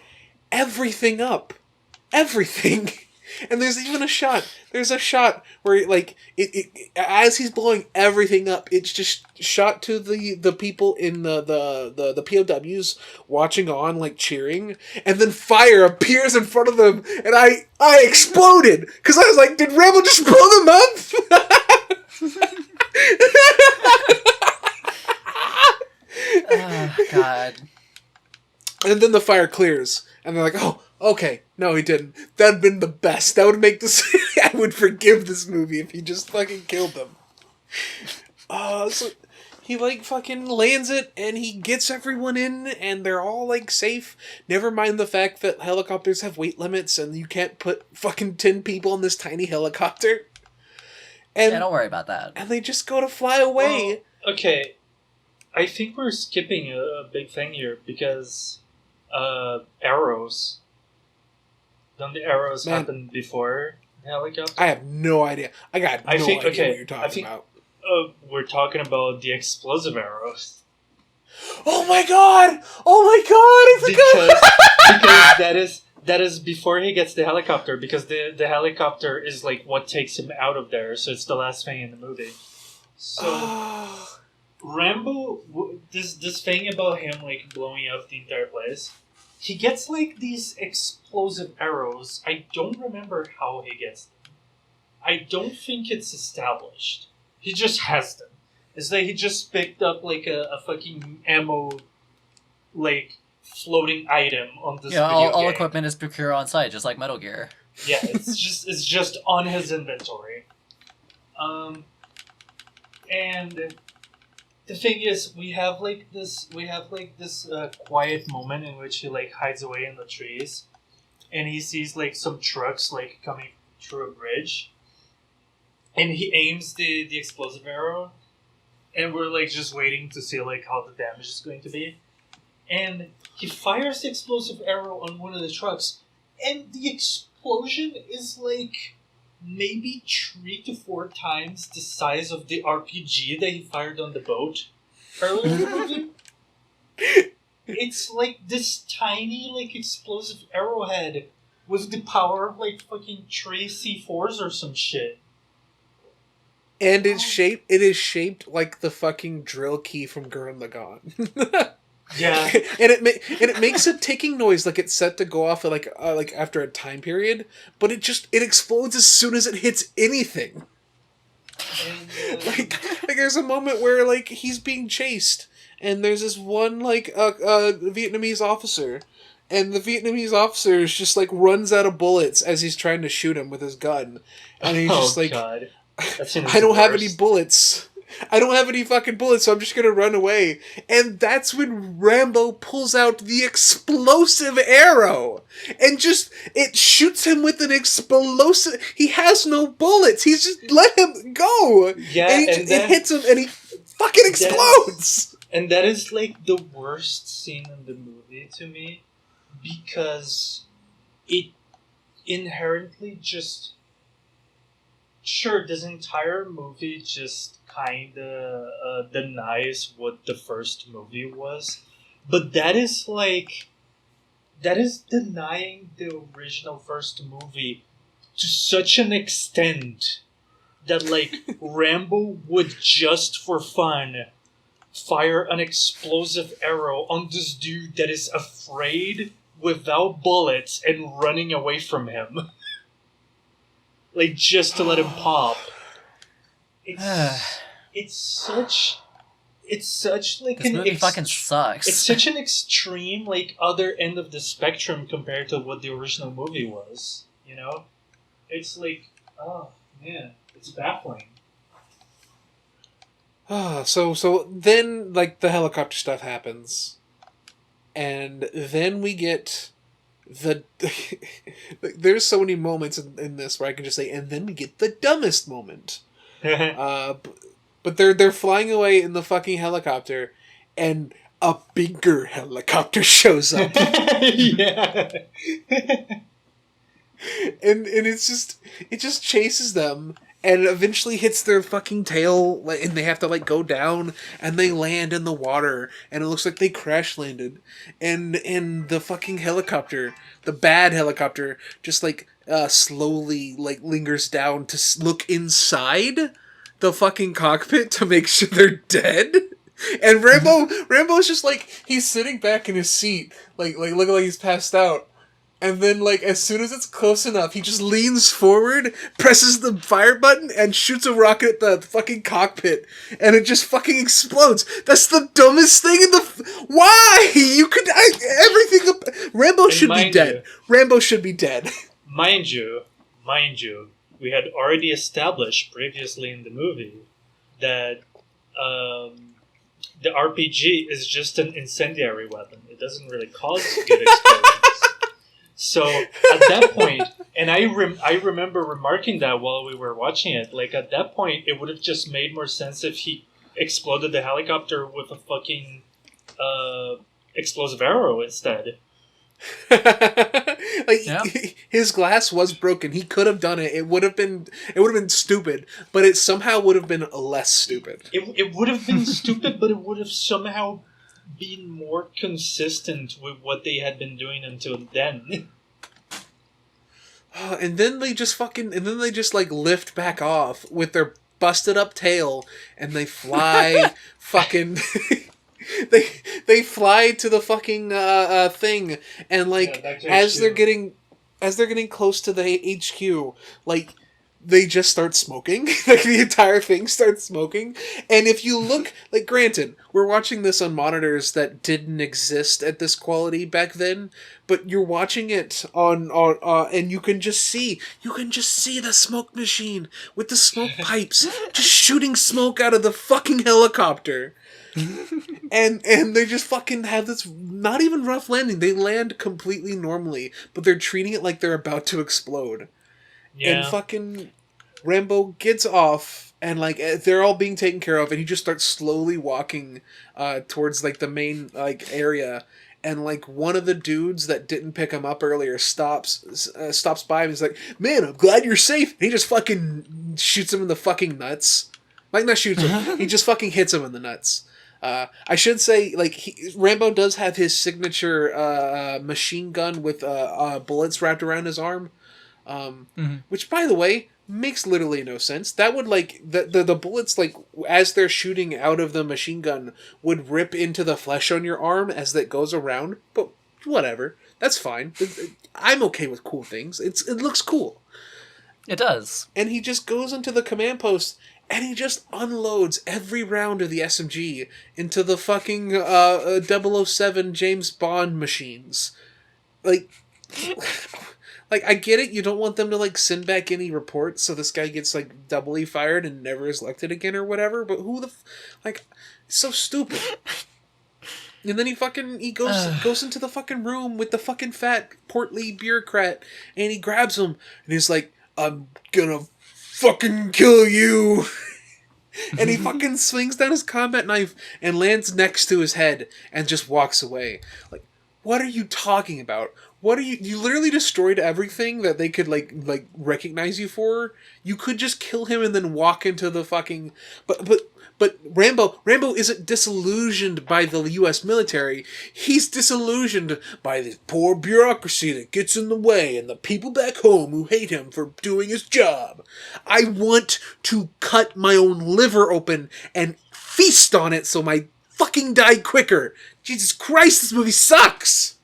everything up. Everything. And there's even a shot. There's a shot where like it as he's blowing everything up, it's just shot to the people in the POWs watching on, like cheering, and then fire appears in front of them, and I exploded because I was like, did Rambo just blow them up? Oh, God. And then the fire clears, and they're like, oh, okay, no, he didn't. That'd been the best. That would make this... I would forgive this movie if he just fucking killed them. So he, like, fucking lands it, and he gets everyone in, and they're all, like, safe. Never mind the fact that helicopters have weight limits, and you can't put fucking 10 people in this tiny helicopter. And Yeah, don't worry about that. and they just go to fly away. Well, okay, I think we're skipping a big thing here because arrows. Don't the arrows happen before the helicopter? I have no idea. I got no idea what you're talking about. We're talking about the explosive arrows. Oh my god! Oh my god! I forgot. Because that is before he gets the helicopter. Because the helicopter is like what takes him out of there. So it's the last thing in the movie. So Rambo, this thing about him like blowing up the entire place. He gets like these explosive arrows. I don't remember how he gets them. I don't think it's established. He just has them. It's like he just picked up like a fucking ammo, like floating item on this. Yeah, video all game. equipment is procured on site, just like Metal Gear. Yeah, it's just on his inventory. And the thing is, we have this quiet moment in which he like hides away in the trees, and he sees like some trucks like coming through a bridge, and he aims the explosive arrow, and we're like just waiting to see like how the damage is going to be, and he fires the explosive arrow on one of the trucks, and the explosion is like maybe 3 to 4 times the size of the RPG that he fired on the boat earlier in the movie. It's like this tiny, like, explosive arrowhead with the power of, like, fucking 3 C4s or some shit. And it is shaped like the fucking drill key from Gurren Lagann. Yeah. and it makes a ticking noise like it's set to go off at like after a time period, but it explodes as soon as it hits anything. And, Like there's a moment where like he's being chased, and there's this one like Vietnamese officer, and the Vietnamese officer is just like runs out of bullets as he's trying to shoot him with his gun, and he's just like, God. I don't have any bullets. I don't have any fucking bullets, so I'm just gonna run away. And that's when Rambo pulls out the explosive arrow. And it shoots him with an explosive... He has no bullets. He's just let him go. Yeah, it hits him and he fucking explodes. And that is, like, the worst scene in the movie to me. Because it inherently just... Sure, this entire movie just kinda denies what the first movie was, but that is denying the original first movie to such an extent that like Rambo would just for fun fire an explosive arrow on this dude that is afraid without bullets and running away from him. Like, just to let him pop. It's such like this movie fucking sucks. It's such an extreme, like, other end of the spectrum compared to what the original movie was. You know, it's like, oh man, it's baffling. So then like the helicopter stuff happens, and then we get there's so many moments in this where I can just say, and then we get the dumbest moment. But they're flying away in the fucking helicopter, and a bigger helicopter shows up. Yeah. and it just chases them, and eventually hits their fucking tail, and they have to like go down, and they land in the water, and it looks like they crash landed, and the fucking helicopter, the bad helicopter, just like slowly like lingers down to look inside the fucking cockpit to make sure they're dead. And Rambo's just like, he's sitting back in his seat, like looking like he's passed out. And then, like, as soon as it's close enough, he just leans forward, presses the fire button, and shoots a rocket at the fucking cockpit. And it just fucking explodes. That's the dumbest thing in the... Why? You could... everything... Rambo should be dead. Rambo should be dead. Mind you, we had already established previously in the movie that the RPG is just an incendiary weapon. It doesn't really cause good explosions. So at that point, and I remember remarking that while we were watching it, like at that point, it would have just made more sense if he exploded the helicopter with a fucking explosive arrow instead. Like Yeah. his glass was broken. He could have done it. It would have been stupid, but it somehow would have been less stupid. It would have been stupid, but it would have somehow been more consistent with what they had been doing until then. And then they just like lift back off with their busted up tail, and they fly fucking. They fly to the fucking thing, and like as they're getting close to the HQ, like they just start smoking. Like the entire thing starts smoking. And if you look, like, granted, we're watching this on monitors that didn't exist at this quality back then, but you're watching it on and you can just see the smoke machine with the smoke pipes just shooting smoke out of the fucking helicopter. and they just fucking have this not even rough landing. They land completely normally, but they're treating it like they're about to explode. Yeah. And fucking Rambo gets off, and like they're all being taken care of, and he just starts slowly walking towards like the main like area, and like one of the dudes that didn't pick him up earlier stops by him. He's like, "Man, I'm glad you're safe." And he just fucking shoots him in the fucking nuts. Like, not shoots him, he just fucking hits him in the nuts. I should say, like, Rambo does have his signature machine gun with bullets wrapped around his arm, which, by the way, makes literally no sense. That would, like, the bullets, like, as they're shooting out of the machine gun, would rip into the flesh on your arm as that goes around, but whatever. That's fine. I'm okay with cool things. It looks cool. It does. And he just goes into the command post, and he just unloads every round of the SMG into the fucking 007 James Bond machines. Like, I get it, you don't want them to, like, send back any reports so this guy gets, like, doubly fired and never is elected again or whatever, but who the... like, it's so stupid. And then he goes into the fucking room with the fucking fat, portly bureaucrat, and he grabs him, and he's like, "I'm gonna fucking kill you." And he fucking swings down his combat knife and lands next to his head and just walks away. Like, what are you talking about? You literally destroyed everything that they could like recognize you for. You could just kill him and then walk into the fucking but Rambo isn't disillusioned by the US military. He's disillusioned by the poor bureaucracy that gets in the way and the people back home who hate him for doing his job. I want to cut my own liver open and feast on it so my fucking die quicker. Jesus Christ, this movie sucks!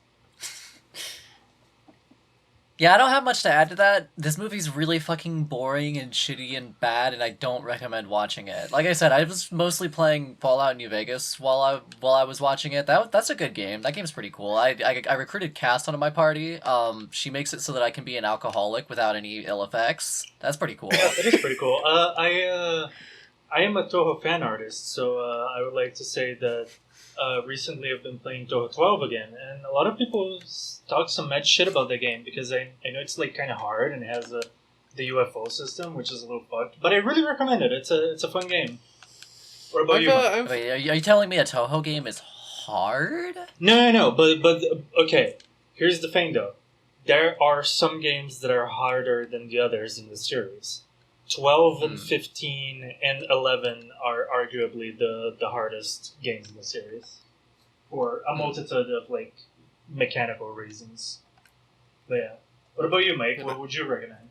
Yeah, I don't have much to add to that. This movie's really fucking boring and shitty and bad, and I don't recommend watching it. Like I said, I was mostly playing Fallout New Vegas while I was watching it. That's a good game. That game's pretty cool. I recruited Cass onto my party. She makes it so that I can be an alcoholic without any ill effects. That's pretty cool. Yeah, it is pretty cool. I am a Toho fan artist, so I would like to say that recently I've been playing Toho 12 again, and a lot of people talk some mad shit about the game because I know it's like kind of hard and it has the UFO system, which is a little fucked. But I really recommend it. It's a fun game. What about you? Wait, are you telling me a Toho game is hard? No. But okay. Here's the thing, though. There are some games that are harder than the others in the series. 12 and 15 and 11 are arguably the hardest games in the series. For a multitude of, like, mechanical reasons. But yeah. What about you, Mike? What would you recommend?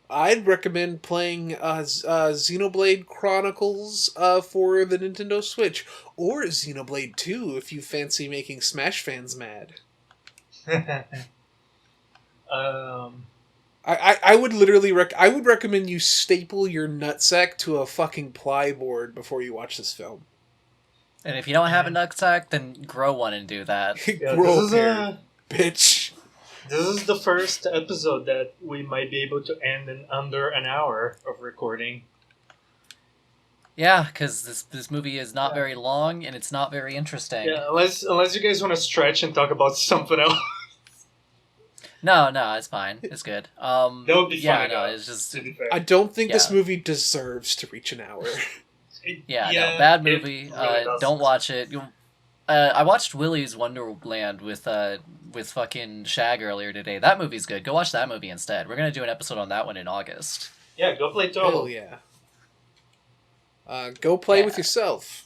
I'd recommend playing Xenoblade Chronicles for the Nintendo Switch, or Xenoblade 2 if you fancy making Smash fans mad. I would literally I would recommend you staple your nutsack to a fucking plyboard before you watch this film. And if you don't have a nutsack, then grow one and do that. Yeah, Grow a pair, bitch. This is the first episode that we might be able to end in under an hour of recording. Yeah, because this movie is not very long and it's not very interesting. Yeah, unless you guys want to stretch and talk about something else. No, it's fine. It's good. That would be yeah, funny. no, though, it's just to be fair. I don't think this Yeah. movie deserves to reach an hour. yeah, no, bad movie. It really doesn't. Don't watch it. I watched Willy's Wonderland with fucking Shag earlier today. That movie's good. Go watch that movie instead. We're gonna do an episode on that one in August. Yeah, go play Total. Hell yeah. Go play Yeah. with yourself.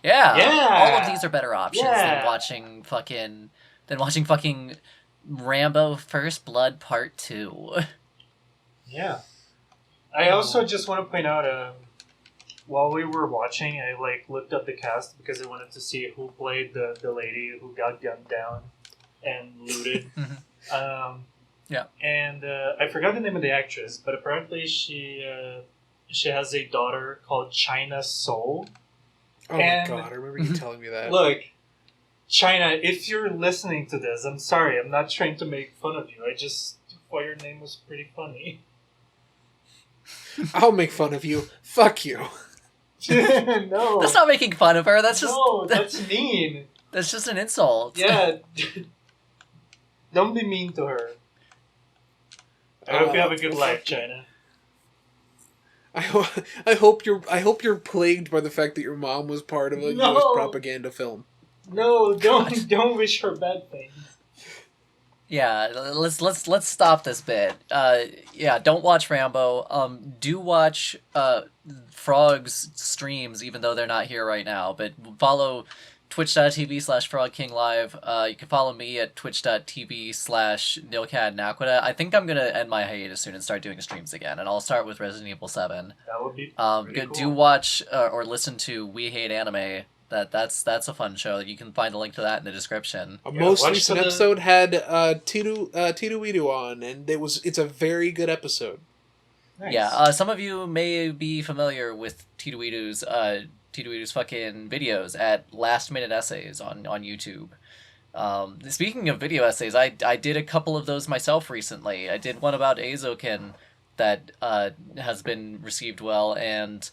Yeah, Yeah. all of these are better options Yeah. than watching fucking Rambo First Blood Part 2. Yeah. I also just want to point out, while we were watching, I looked up the cast because I wanted to see who played the lady who got gunned down and looted. Yeah. And I forgot the name of the actress, but apparently she has a daughter called China Soul. Oh And- my god, I remember you telling me that. Look, China, if you're listening to this, I'm sorry. I'm not trying to make fun of you. I just thought your name was pretty funny. I'll make fun of you. Fuck you. No. That's not making fun of her. That's just No, that's mean. that's just an insult. Yeah. Don't be mean to her. I hope you have a good life, China. I hope you're plagued by the fact that your mom was part of a No. U.S. propaganda film. No, don't wish her bad things. Yeah, let's stop this bit. Yeah, don't watch Rambo. Do watch Frog's streams, even though they're not here right now. But follow twitch.tv/frogkinglive. You can follow me at twitch.tv/nilcadnaquita. I think I'm gonna end my hiatus soon and start doing streams again, and I'll start with Resident Evil 7. That would be pretty cool. Do watch or listen to We Hate Anime. That's a fun show. You can find a link to that in the description. A Yeah, most watch recent the- episode had Titu Weedu on, and it's a very good episode. Nice. Yeah, some of you may be familiar with Tituidu's fucking videos at Last Minute Essays on YouTube. Speaking of video essays, I did a couple of those myself recently. I did one about Azokin that has been received well, and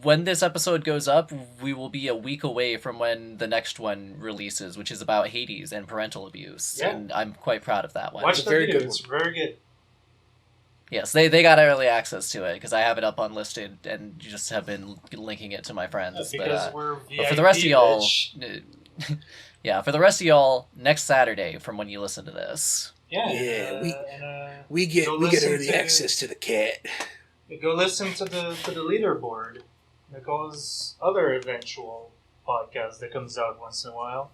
when this episode goes up, we will be a week away from when the next one releases, which is about Hades and parental abuse. Yeah. And I'm quite proud of that one. Watch It's a the very video. good It's very good. Yes, they got early access to it because I have it up unlisted and just have been linking it to my friends. Because we're VIP, but for the rest of y'all, bitch. yeah, for the rest of y'all, next Saturday from when you listen to this. Yeah. Yeah, we We get Go listen to- access to the cat. go listen to the leaderboard. Nicole's other eventual podcast that comes out once in a while.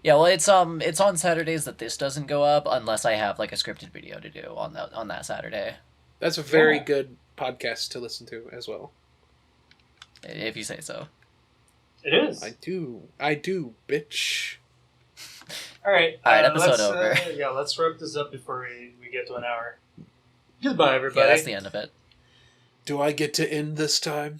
Yeah, well, it's on Saturdays that this doesn't go up unless I have like a scripted video to do on that Saturday. That's a very Yeah. good podcast to listen to as well. If you say so. It is. I do, bitch. All right. All right, episode let's, over. Yeah, let's wrap this up before we get to an hour. Goodbye, Yeah, everybody. that's the end of it. Do I get to end this time?